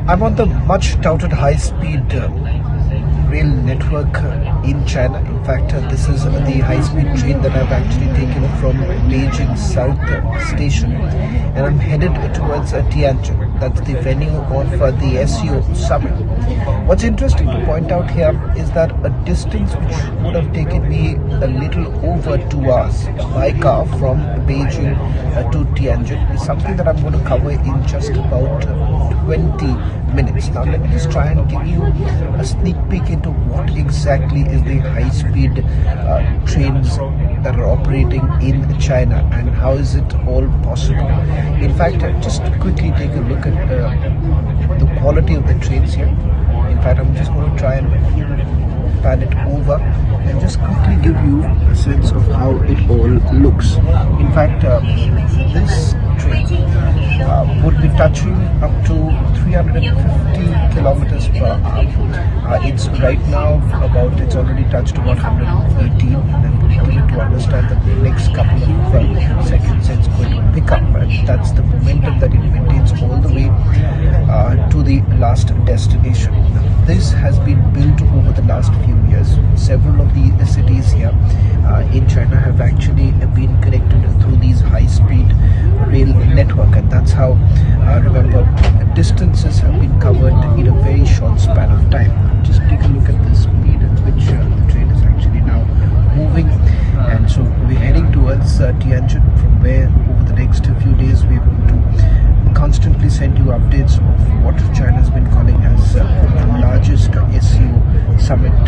I'm on the much touted high-speed rail network in China. In fact, this is the high-speed train that I've actually taken from Beijing South Station, and I'm headed towards Tianjin. That's the venue of the SCO summit. What's interesting to point out here is that a distance which would have taken me a little over 2 hours by car from Beijing to Tianjin is something that I'm going to cover in just about 20 minutes. Now let me just try and give you a sneak peek into what exactly is the high-speed trains that are operating in China and how is it all possible. In fact, just quickly take a look at the quality of the trains here. In fact, I'm just going to try and pan it over and just quickly give you a sense of how it all looks. In fact, this train would be touching up to 350 kilometers per hour. It's right now it's already touched about 118, and I'm beginning to understand that the next couple of seconds it's going to pick up. That's the momentum that it maintains all the way to the last destination. This has been built over the last few years. Several of the cities here in China have actually been connected through these high-speed rail network, and that's how remember distances have been covered in a very short span of time. Just take a look at the speed at which the train is actually now moving, and so we're heading towards Tianjin, from where over the next few days we're going to constantly send you updates of what China has been calling as the largest SCO summit